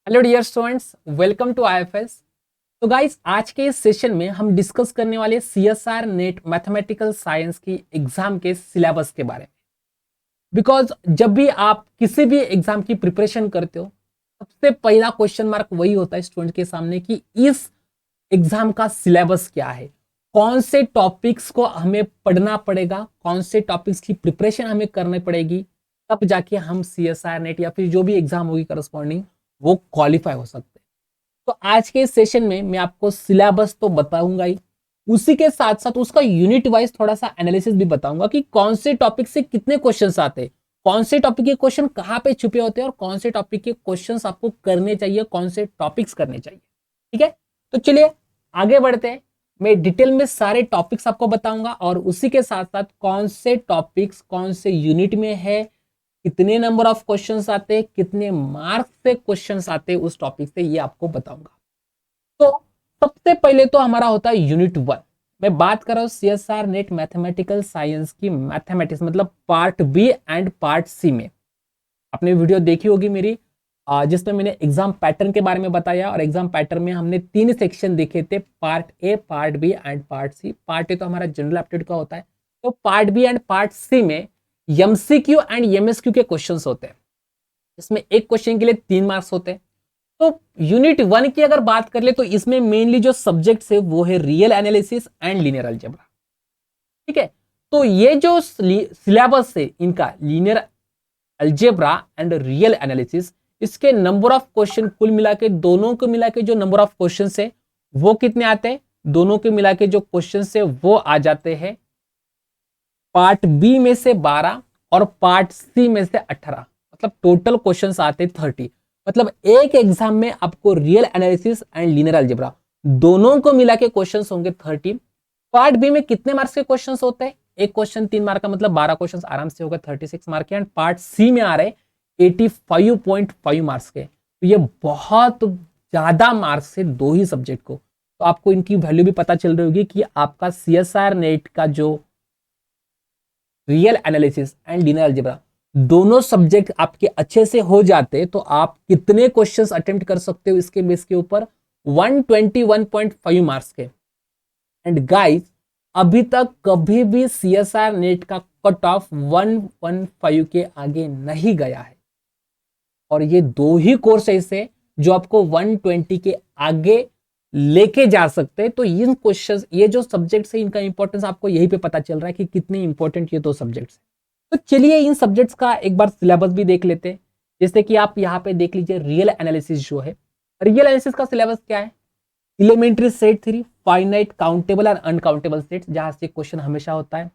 Hello dear students, welcome to IFS. तो guys, आज के इस सेशन में हम डिस्कस करने वाले सीएसआर नेट मैथमेटिकल साइंस की एग्जाम के सिलेबस के बारे में। बिकॉज जब भी आप किसी भी एग्जाम की प्रिपरेशन करते हो, सबसे पहला क्वेश्चन मार्क वही होता है स्टूडेंट के सामने कि इस एग्जाम का सिलेबस क्या है, कौन से टॉपिक्स को हमें पढ़ना पड़ेगा, कौन से टॉपिक्स की प्रिपरेशन हमें करनी पड़ेगी, तब जाके हम सीएसआर नेट या फिर जो भी एग्जाम होगी करस्पॉन्डिंग वो क्वालिफाई हो सकते हैं। तो आज के सेशन में मैं आपको सिलेबस तो बताऊंगा ही, उसी के साथ साथ उसका यूनिट वाइज थोड़ा सा एनालिसिस भी बताऊंगा कि कौन से टॉपिक से कितने क्वेश्चंस आते हैं, कौन से टॉपिक के क्वेश्चन कहाँ पे छुपे होते हैं और कौन से टॉपिक के क्वेश्चंस आपको करने चाहिए, कौन से टॉपिक्स करने चाहिए। ठीक है, तो चलिए आगे बढ़ते हैं। मैं डिटेल में सारे टॉपिक्स आपको बताऊंगा और उसी के साथ साथ कौन से टॉपिक्स कौन से यूनिट में है, कितने नंबर ऑफ क्वेश्चंस आते हैं, कितने मार्क्स से क्वेश्चंस आते हैं उस टॉपिक से, ये आपको बताऊंगा। तो सबसे पहले तो हमारा होता है यूनिट 1। मैं बात कर रहा हूं सीएसआर नेट मैथमेटिकल साइंस की, मैथमेटिक्स मतलब part B and part C में। आपने वीडियो देखी होगी मेरी, जिसमें मैंने एग्जाम पैटर्न के बारे में बताया और एग्जाम पैटर्न में हमने 3 सेक्शन देखे थे, part A, part B and part C. Part A तो हमारा जनरल एप्टीट्यूड का होता है, तो part B and part C में एमसीक्यू एंड एमएसक्यू के क्वेश्चंस होते हैं, इसमें एक क्वेश्चन के लिए 3 मार्क्स होते हैं। तो यूनिट 1 की अगर बात कर ले तो इसमें मेनली जो सब्जेक्ट्स है वो है real analysis and linear algebra. ठीक है, तो ये जो सिलेबस है इनका, linear algebra and real analysis, इसके नंबर ऑफ क्वेश्चन कुल मिला के, दोनों को मिला के जो नंबर ऑफ क्वेश्चन है वो कितने आते हैं, दोनों के मिला के जो क्वेश्चन है वो आ जाते हैं पार्ट बी में से 12 और पार्ट सी में से 18। मतलब टोटल क्वेश्चंस आते 30। मतलब एक एग्जाम में आपको real analysis and linear algebra दोनों को मिला के क्वेश्चंस होंगे 30। पार्ट बी में कितने मार्क्स के क्वेश्चंस होते हैं, एक क्वेश्चन 3 मार्क का, मतलब 12 क्वेश्चंस आराम से होगा 36 मार्क के। एंड पार्ट सी में आ रहे 85.5 मार्क्स के। तो ये बहुत ज्यादा मार्क्स है दो ही सब्जेक्ट को। तो आपको इनकी वैल्यू भी पता चल रही होगी कि आपका सीएसआर नेट का जो real analysis and linear algebra दोनों सब्जेक्ट आपके अच्छे से हो जाते तो आप कितने क्वेश्चंस अटेम्प्ट कर सकते हो इसके बेस के ऊपर, 121.5 मार्क्स के। एंड गाइस, अभी तक कभी भी सीएसआर नेट का कट ऑफ 115 के आगे नहीं गया है, और ये दो ही कोर्स ऐसे जो आपको 120 के आगे लेके जा सकते हैं। तो इन क्वेश्चंस, ये जो सब्जेक्ट्स है इनका इंपॉर्टेंस आपको यही पे पता चल रहा है कि कितने इंपॉर्टेंट ये दो सब्जेक्ट्स हैं। तो चलिए इन सब्जेक्ट्स का एक बार सिलेबस भी देख लेते हैं। जैसे कि आप यहाँ पे देख लीजिए, रियल एनालिसिस जो है, रियल एनालिसिस का सिलेबस क्या है, elementary set theory, finite, countable और अनकाउंटेबल सेट्स, जहां से क्वेश्चन हमेशा होता है।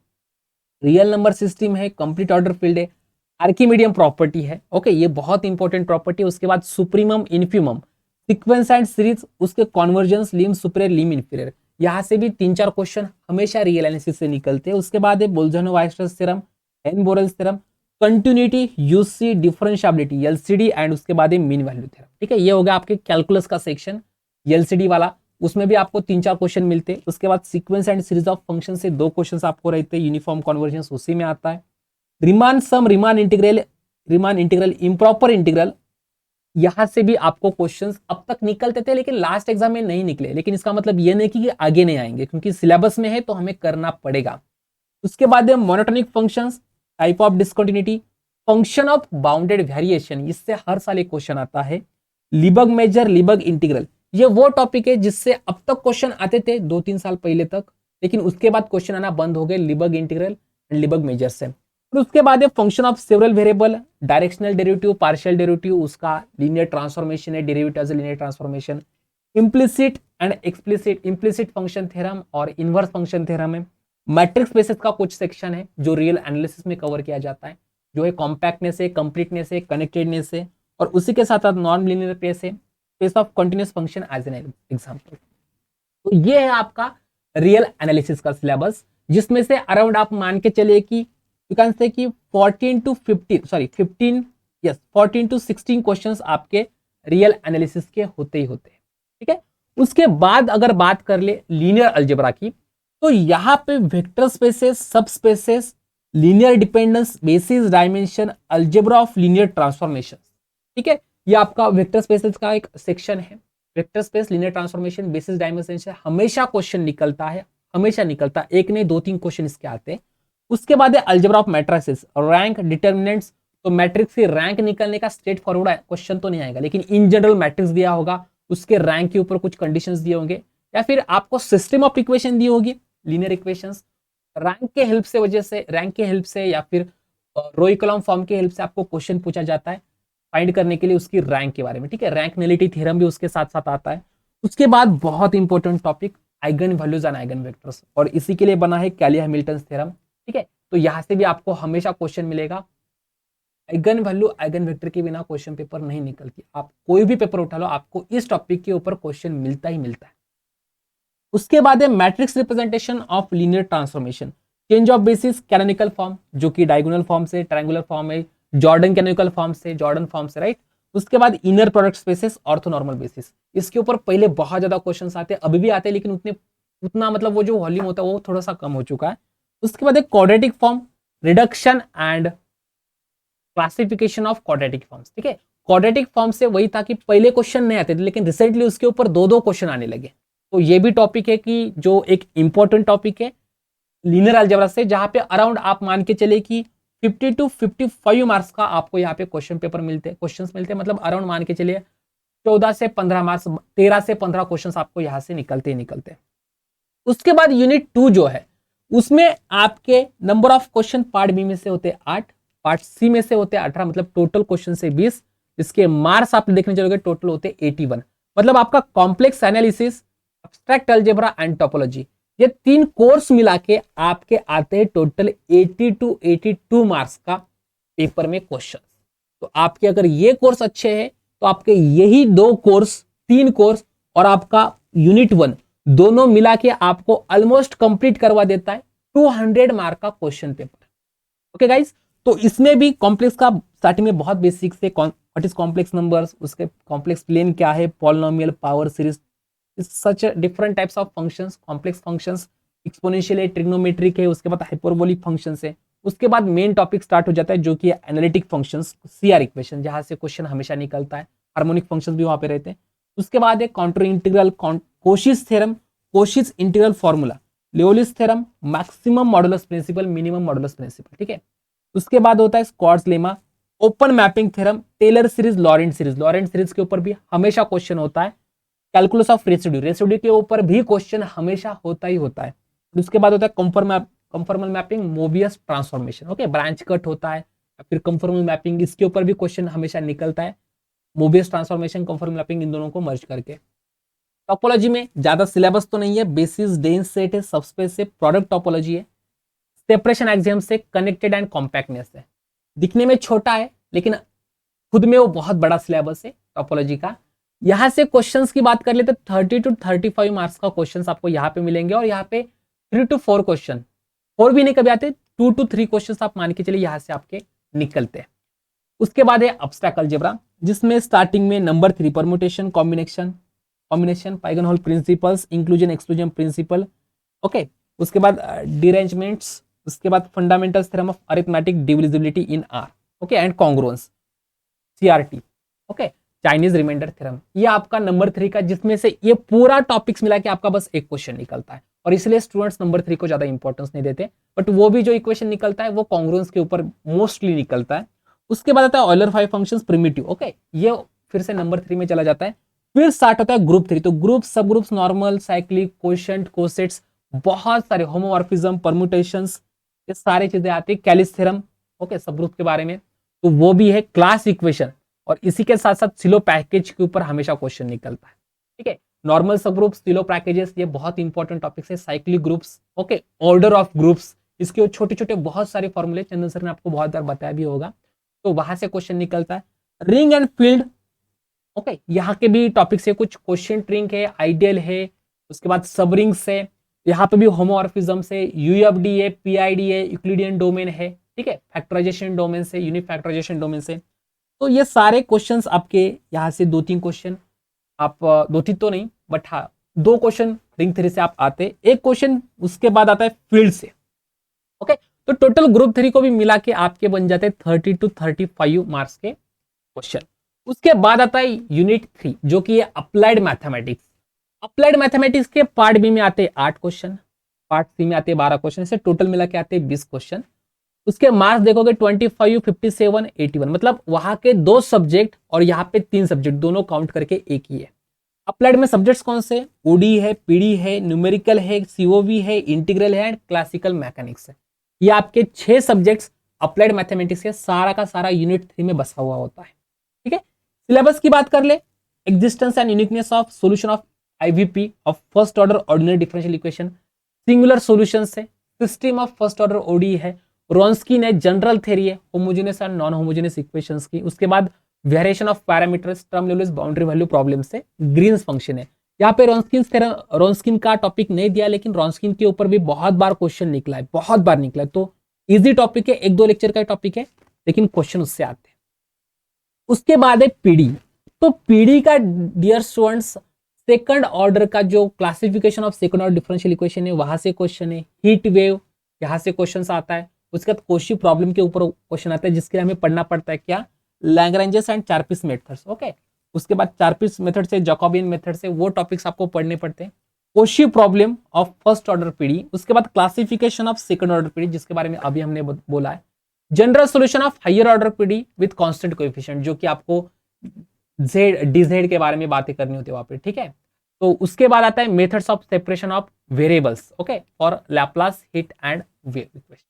रियल नंबर सिस्टम है, कंप्लीट ऑर्डर फील्ड है, आर्किमीडियन प्रॉपर्टी है, ओके ये बहुत इंपॉर्टेंट प्रॉपर्टी है। उसके बाद supremum infimum, sequence and series, उसके कॉन्वर्जेंस, लिम सुपीरियर, लिम इंफीरियर, यहां से भी 3-4 क्वेश्चन हमेशा रियल एनालिसिस से निकलते हैं। उसके बाद है Bolzano Weierstrass theorem, Heine Borel's theorem, continuity, UC, differentiability, LCD, and उसके बाद है मीन वैल्यू थ्योरम। ठीक है, ये हो गया आपके कैलकुलस का सेक्शन, एलसीडी वाला। उसमें भी आपको 3-4 क्वेश्चन मिलते हैं। उसके बाद sequence and series of function से 2 क्वेश्चन आपको रहते हैं, यूनिफॉर्म कन्वर्जेंस उसी में आता है। Riemann sum, Riemann integral, Riemann integral, improper integral, यहां से भी आपको क्वेश्चंस अब तक निकलते थे लेकिन लास्ट एग्जाम में नहीं निकले। लेकिन इसका मतलब ये नहीं कि आगे नहीं आएंगे, क्योंकि सिलेबस में है तो हमें करना पड़ेगा। उसके बाद monotonic functions, type of discontinuity, function of bounded variation, इससे हर साल एक क्वेश्चन आता है। लिबग मेजर, लिबग इंटीग्रल, ये वो टॉपिक है जिससे अब तक क्वेश्चन आते थे 2-3 साल पहले तक, लेकिन उसके बाद क्वेश्चन आना बंद हो गए Lebesgue integral and Lebesgue measure से। फिर उसके बाद है function of several variable, directional derivative, partial derivative, उसका लीनियर ट्रांसफॉर्मेशन है, derivative as linear transformation, implicit and explicit, implicit function theorem और इनवर्स फंक्शन थ्योरम है। मैट्रिक्स बेसिस का कुछ सेक्शन है जो रियल एनालिसिस में कवर किया जाता है, जो है कॉम्पैक्टनेस है, कंप्लीटनेस है, कनेक्टेडनेस है, और उसी के साथ साथ नॉन लीनियर केस है, case of continuous function as an example. तो ये है आपका रियल एनालिसिस का सिलेबस, जिसमें से अराउंड आप मान के चलिए कि यू कैन से कि 14 to 16 क्वेश्चंस आपके रियल एनालिसिस के होते ही होते हैं। ठीक है, उसके बाद अगर बात कर ले लीनियर अलजेब्रा की, तो यहां पे वेक्टर स्पेसेस, सब spaces, linear dependence, basis, dimension, algebra of linear transformation, ठीक है, ये आपका वेक्टर स्पेसेस का एक सेक्शन है। Vector space, linear transformation, basis dimension से हमेशा क्वेश्चन निकलता है, हमेशा निकलता है, एक नहीं 2-3 क्वेश्चन इसके आते हैं। उसके बाद है algebra of matrices, rank, determinants. तो मैट्रिक्स से रैंक निकलने का स्ट्रेट फॉरवर्ड क्वेश्चन तो नहीं आएगा, लेकिन इन जनरल मैट्रिक्स दिया होगा, उसके रैंक के ऊपर कुछ कंडीशंस दिए होंगे, या फिर आपको सिस्टम ऑफ इक्वेशन दी होगी, लीनियर इक्वेशंस। रैंक के हेल्प से, वजह से रैंक के हेल्प से या फिर रो इकोलॉन फॉर्म के हेल्प से आपको क्वेश्चन पूछा जाता है फाइंड करने के लिए उसकी रैंक के बारे में, ठीक है। रैंक नलिटी थ्योरम भी उसके साथ साथ आता है। उसके बाद बहुत important topic eigen values and eigen vectors, और इसी के लिए बना है कैली हैमिल्टन थ्योरम, ठीक है। तो यहां से भी आपको हमेशा क्वेश्चन मिलेगा। आइगन वैल्यू, आइगन वेक्टर के बिना क्वेश्चन पेपर नहीं निकलती। आप कोई भी पेपर उठा लो, आपको इस टॉपिक के ऊपर क्वेश्चन मिलता ही मिलता है। उसके बाद है matrix representation of linear transformation, change of basis, canonical form, जो कि डायगोनल फॉर्म से ट्रायंगुलर फॉर्म है, जॉर्डन कैनोनिकल फॉर्म से जॉर्डन फॉर्म से, राइट। उसके बाद inner product spaces, orthonormal basis. इसके ऊपर पहले बहुत ज्यादा क्वेश्चंस आते हैं, अभी भी आते हैं, लेकिन उतना मतलब वो जो वॉल्यूम होता है वो थोड़ा सा कम हो चुका है। उसके बाद एक quadratic form, reduction and classification of quadratic forms, ठीक है। क्वाड्रेटिक फॉर्म से वही था कि पहले क्वेश्चन नहीं आते थे, लेकिन रिसेंटली उसके ऊपर 2-2 क्वेश्चन आने लगे। तो ये भी टॉपिक है कि जो एक इंपॉर्टेंट टॉपिक है लीनियर अलजेब्रा से, जहां पे अराउंड आप मान के चले कि 50 to 55 मार्क्स का आपको यहाँ पे क्वेश्चन पेपर मिलते हैं, क्वेश्चंस मिलते हैं, मतलब अराउंड मान के चलिए 14 से 15 मार्क्स, 13 से 15 क्वेश्चंस आपको यहाँ से निकलते ही निकलते हैं। उसके बाद यूनिट 2 जो है, उसमें आपके number of question part B में से होते हैं 8, पार्ट सी में से होते हैं 18, मतलब टोटल क्वेश्चन से 20। इसके मार्क्स आप देखने चलोगे टोटल होते 81। मतलब आपका complex analysis, abstract algebra and topology, ये 3 कोर्स मिला के आपके आते हैं टोटल 80 to 82 मार्क्स का पेपर में क्वेश्चन। तो आपके अगर ये कोर्स अच्छे हैं तो आपके यही 2 कोर्स, 3 कोर्स और आपका यूनिट 1 दोनों मिला के आपको ऑलमोस्ट कंप्लीट करवा देता है 200 मार्क का क्वेश्चन पेपर। ओके गाइस, तो इसमें भी कॉम्प्लेक्स का स्टार्टिंग में बहुत बेसिक से, व्हाट इज कॉम्प्लेक्स नंबर्स, उसके कॉम्प्लेक्स प्लेन क्या है, polynomial, power series, such different types of functions, complex functions, exponential है, ट्रिग्नोमेट्रिक है, उसके बाद हाइपरबोलिक फंक्शंस है। उसके बाद मेन टॉपिक स्टार्ट हो जाता है जो कि एनालिटिक फंक्शंस, सीआर इक्वेशन, जहां से क्वेश्चन हमेशा निकलता है, हार्मोनिक फंक्शंस भी वहां पे रहते हैं। उसके बाद है contour integral, Cauchy's theorem, Cauchy's integral formula, Liouville's theorem, maximum modulus principle, minimum modulus principle, ठीक है। उसके बाद होता है Schwarz lemma, open mapping theorem, Taylor series, Laurent series, Laurent series के ऊपर भी हमेशा क्वेश्चन होता है। कैलकुलस ऑफ रेसिड्यू, रेसिड्यू के ऊपर भी क्वेश्चन हमेशा होता ही होता है। उसके बाद होता है conformal mapping, Mobius transformation, okay, branch cut होता है, फिर कंफर्मल मैपिंग, इसके ऊपर भी क्वेश्चन हमेशा निकलता है। मोबियस ट्रांसफॉर्मेशन, कंफर्मल मैपिंग, इन दोनों को मर्ज करके। टोपोलॉजी में ज्यादा सिलेबस तो नहीं है, बेसिस, डेंस सेट है, सबस्पेस से, प्रोडक्ट टोपोलॉजी है, सेपरेशन एक्सियम से, कनेक्टेड एंड कॉम्पैक्टनेस है। दिखने में छोटा है लेकिन खुद में वो बहुत बड़ा सिलेबस है टोपोलॉजी का। यहां से क्वेश्चंस की बात कर ले तो 30 to 35 मार्क्स का क्वेश्चंस आपको यहाँ पे मिलेंगे, और यहाँ पे 3 to 4 क्वेश्चन, 4 भी नहीं कभी आते, 2 to 3 क्वेश्चन आप मान के चलिए यहाँ से आपके निकलते हैं। उसके बाद है एब्स्ट्रैक्ट अलजेब्रा, जिसमें स्टार्टिंग में number 3, permutation, combination, pigeon hole principles, inclusion exclusion principle, okay. उसके बाद डिरेंजमेंट्स, उसके बाद fundamentals theorem of arithmetic divisibility in R, okay, and congruence, CRT, okay, Chinese remainder theorem. ये आपका नंबर 3 का, जिसमें से ये पूरा टॉपिक्स मिला के आपका बस एक क्वेश्चन निकलता है, और इसलिए स्टूडेंट्स नंबर 3 को ज्यादा इंपॉर्टेंस नहीं देते, बट वो भी जो इक्वेशन निकलता है वो कॉन्ग्रुएंस के ऊपर मोस्टली निकलता है। उसके बाद आता है ऑयलर 5 फंक्शंस, प्रिमिटिव, ओके, ये फिर से नंबर 3 में चला जाता है। फिर स्टार्ट होता है ग्रुप 3, तो ग्रुप, सब groups, normal, cyclic, quotient, cosets, बहुत सारे होमोमॉर्फिज्म, परम्यूटेशंस, ये सारी चीजें आती है। कैलिस थ्योरम, ओके, सब ग्रुप के बारे में, तो वो भी है। क्लास इक्वेशन, और इसी के साथ साथ सिलो पैकेज के ऊपर हमेशा क्वेश्चन निकलता है, ठीक है। नॉर्मल सब ग्रुप्स, सिलो पैकेजेस, ये बहुत इंपॉर्टेंट टॉपिक्स है। Cyclic groups, okay, order of groups, इसके छोटे छोटे बहुत सारे फॉर्मूले चंदन सर ने आपको बहुत बार बताया भी होगा, तो वहां से क्वेश्चन निकलता है। रिंग एंड फील्ड, ओके, यहाँ के भी टॉपिक्स है, कुछ क्वेश्चन रिंग है, आइडियल है, उसके बाद सब रिंग्स है, यहाँ पे भी होमोमॉर्फिज्म से, यूएफडी है, पीआईडी है, यूक्लिडियन डोमेन है, ठीक है, फैक्टराइजेशन डोमेन से, यूनिक फैक्टराइजेशन डोमेन से। तो ये सारे क्वेश्चंस आपके यहाँ से 2-3 क्वेश्चन, आप 2-3 तो नहीं बट हाँ 2 क्वेश्चन रिंग 3 से आप आते, एक क्वेश्चन उसके बाद आता है फील्ड से, ओके। तो टोटल ग्रुप 3 को भी मिला के आपके बन जाते 30 to 35 मार्क्स के क्वेश्चन। उसके बाद आता है यूनिट 3 जो कि है अप्लाइड मैथमेटिक्स। अप्लाइड मैथमेटिक्स के पार्ट बी में आते हैं 8 क्वेश्चन, पार्ट सी में आते हैं 12 क्वेश्चन, से टोटल मिला के आते हैं 20 क्वेश्चन। उसके मार्क्स देखोगे 25, 57, 81, मतलब वहां के 2 सब्जेक्ट और यहाँ पे 3 सब्जेक्ट दोनों काउंट करके एक ही है। अप्लाइड में सब्जेक्ट्स कौन से? ओडी है, पीडी है, न्यूमेरिकल है, सीओवी है, इंटीग्रल है एंड क्लासिकल मैकेनिक्स है। ये आपके 6 सब्जेक्ट्स अप्लाइड मैथमेटिक्स के सारा का सारा यूनिट 3 में बसा हुआ होता है। ठीक है, सिलेबस की बात कर ले, existence and uniqueness of solution of IVP of first order ordinary differential equation, singular solutions है, system of first order ODE है, रॉन्स्किन है, जनरल थ्योरी है homogeneous and non homogeneous equations की। उसके बाद variation of parameters, term levels, boundary value problem से Green's function है। यहाँ पे रॉन्स्किन का टॉपिक नहीं दिया, लेकिन रॉन्स्किन के ऊपर भी बहुत बार क्वेश्चन निकला है, बहुत बार निकला है, तो इजी टॉपिक है, 1-2 लेक्चर का टॉपिक है, लेकिन क्वेश्चन उससे आते हैं। उसके बाद है पीडी। तो पीडी का डियर स्टूडेंट्स सेकंड ऑर्डर का जो classification of second order differential equation है वहां से क्वेश्चन है, हीट वेव यहां से क्वेश्चन आता है। उसके बाद कोशी प्रॉब्लम के ऊपर क्वेश्चन आता है, जिसके लिए हमें पढ़ना पड़ता है क्या, Lagrange's and Charpit's methods. Okay, उसके बाद चारपीस मेथड से, जैकोबियन मेथड से, वो टॉपिक्स आपको पढ़ने पड़ते हैं। Cauchy problem of first order PD, उसके बाद classification of second order PD, जिसके बारे में अभी हमने बोला है। General solution of higher order PD with constant coefficient, जो कि आपको डीजेड के बारे में बातें करनी होती है वहां पे। ठीक है, तो उसके बाद आता है methods of separation of variables, okay, और Laplace heat and wave equation.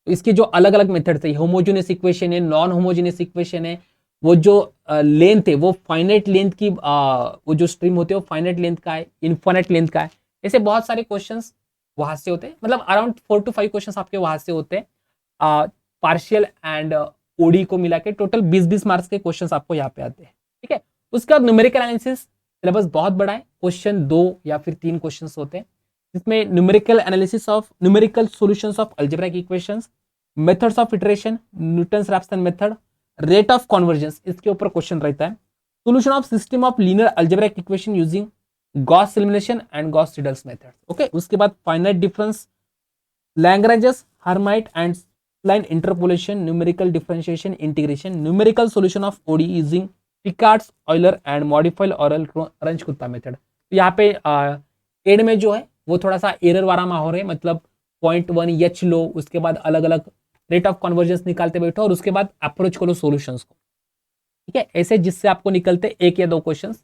तो इसके जो अलग अलग मेथड्स है, होमोजेनियस इक्वेशन है, नॉन होमोजेनियस इक्वेशन है, वो जो लेंथ है वो फाइनाइट लेंथ की, वो जो स्ट्रीम होते हैं वो फाइनाइट लेंथ का है, इनफाइनाइट लेंथ का है। ऐसे बहुत सारे क्वेश्चंस वहां से होते हैं, मतलब अराउंड 4 to 5 क्वेश्चंस आपके वहां से होते हैं। पार्शियल एंड ओडी को मिला के टोटल 20-20 मार्क्स के क्वेश्चंस आपको यहाँ पे आते हैं। ठीक है, उसके बाद न्यूमेरिकल एनालिसिस, सिलेबस बहुत बड़ा है, क्वेश्चन 2 या फिर 3 क्वेश्चंस होते हैं, जिसमें numerical analysis of numerical solutions of algebraic equations, methods of iteration, Newton's Raphson method, rate of convergence, इसके ऊपर क्वेश्चन रहता है। Solution of system of linear algebraic equation using Gauss elimination and Gauss Seidel's method. Okay, उसके बाद finite difference, Lagrange's, Hermite and line interpolation, numerical differentiation, integration, numerical solution of ODE using Picard's, Euler and modified Euler Runge Kutta method. यहाँ पे add में जो है वो थोड़ा सा एरर वाला माहौल है, मतलब 0.1 एच लो, उसके बाद अलग अलग रेट ऑफ कन्वर्जेंस निकालते बैठो और उसके बाद अप्रोच करो सॉल्यूशंस को। ठीक है, ऐसे जिससे आपको निकलते 1 या 2 क्वेश्चंस।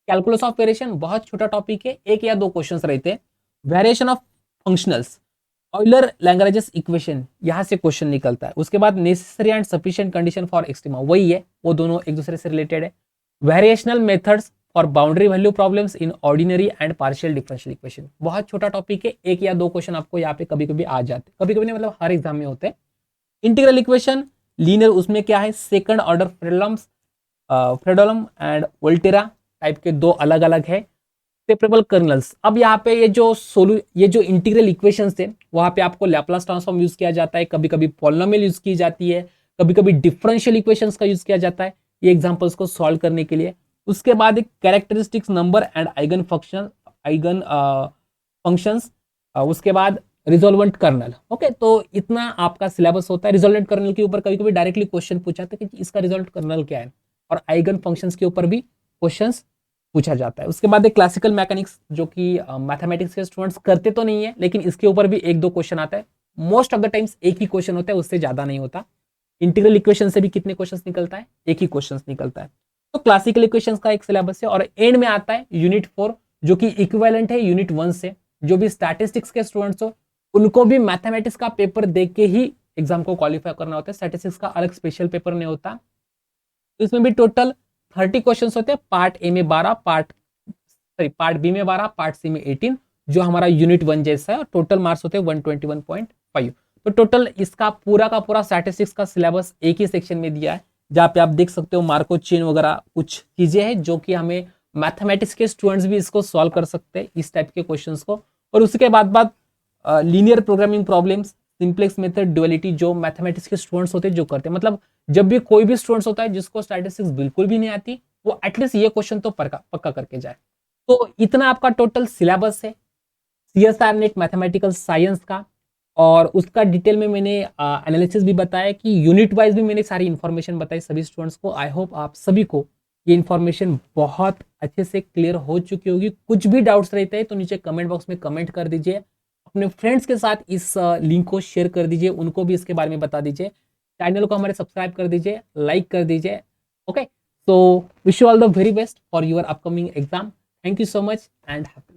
कैलकुलस ऑफ वेरिएशन बहुत छोटा टॉपिक है, 1 या 2 क्वेश्चंस रहते हैं। Variation of functionals, Euler Lagrange's equation, यहां से क्वेश्चन निकलता है। उसके बाद necessary and sufficient condition for extrema, वही है, वो दोनों एक दूसरे से रिलेटेड है। Variational methods for boundary value problems in ordinary and partial differential equation, बहुत छोटा टॉपिक है, 1 या 2 क्वेश्चन आपको यहाँ पे कभी कभी आ जाते हैं, कभी कभी नहीं, मतलब हर एग्जाम में होते हैं। इंटीग्रल इक्वेशन लीनियर, उसमें क्या है, second order Fredholm and Volterra type के 2 अलग अलग है। सेपरेबल कर्नल्स, अब यहाँ पे ये जो इंटीग्रल इक्वेशंस थे वहां पे आपको लैप्लास ट्रांसफॉर्म यूज किया जाता है, कभी कभी पॉलिनोमियल यूज की जाती है, कभी कभी डिफरेंशियल इक्वेशंस का यूज किया जाता है ये एग्जांपल्स को सॉल्व करने के लिए। उसके बाद एक characteristics number and eigen functions, उसके बाद रिजोल्वेंट कर्नल। ओके, तो इतना आपका सिलेबस होता है। रिजोल्वेंट कर्नल के ऊपर कभी कभी डायरेक्टली क्वेश्चन पूछा था कि इसका रिजोल्वेंट कर्नल क्या है, और आइगन फंक्शंस के ऊपर भी क्वेश्चंस पूछा जाता है। उसके बाद एक क्लासिकल मैकेनिक्स, जो कि मैथमेटिक्स के स्टूडेंट्स करते तो नहीं है, लेकिन इसके ऊपर भी 1-2 क्वेश्चन आता है। मोस्ट ऑफ द टाइम्स एक ही क्वेश्चन होता है, उससे ज्यादा नहीं होता। इंटीग्रल इक्वेशन से भी कितने क्वेश्चंस निकलता है, एक ही क्वेश्चंस निकलता है। तो क्लासिकल इक्वेशंस का एक सिलेबस है, और एंड में आता है यूनिट 4, जो कि इक्विवेलेंट है यूनिट 1 से। जो भी स्टैटिस्टिक्स के स्टूडेंट्स हो उनको भी मैथमेटिक्स का पेपर देख के ही एग्जाम को क्वालिफाई करना होता है, स्टैटिस्टिक्स का अलग स्पेशल पेपर नहीं होता। तो इसमें भी टोटल 30 क्वेश्चन होते हैं, पार्ट ए में 12, पार्ट बी में 12, पार्ट सी में 18, जो हमारा यूनिट 1 जैसा है, और टोटल मार्क्स होते हैं 121.5। तो टोटल इसका पूरा का पूरा स्टैटिस्टिक्स का सिलेबस एक ही सेक्शन में दिया है, जहाँ पे आप देख सकते हो मार्को चेन वगैरह कुछ चीजें हैं जो कि हमें मैथमेटिक्स के स्टूडेंट्स भी इसको सॉल्व कर सकते हैं, इस टाइप के क्वेश्चंस को। और उसके बाद linear programming problems, simplex method, duality, जो मैथमेटिक्स के स्टूडेंट्स होते हैं जो करते हैं, मतलब जब भी कोई भी स्टूडेंट्स होता है जिसको स्टैटिस्टिक्स बिल्कुल भी नहीं आती, वो एटलीस्ट ये क्वेश्चन तो पक्का करके जाए। तो इतना आपका टोटल सिलेबस है सीएसआर नेट मैथमेटिकल साइंस का, और उसका डिटेल में मैंने एनालिसिस भी बताया कि यूनिट वाइज भी मैंने सारी इंफॉर्मेशन बताई सभी स्टूडेंट्स को। आई होप आप सभी को ये इन्फॉर्मेशन बहुत अच्छे से क्लियर हो चुकी होगी। कुछ भी डाउट्स रहते हैं तो नीचे कमेंट बॉक्स में कमेंट कर दीजिए, अपने फ्रेंड्स के साथ इस लिंक को शेयर कर दीजिए, उनको भी इसके बारे में बता दीजिए। चैनल को हमारे सब्सक्राइब कर दीजिए, लाइक कर दीजिए। Okay, so wish you all the very best for your upcoming exam. Thank you so much and happy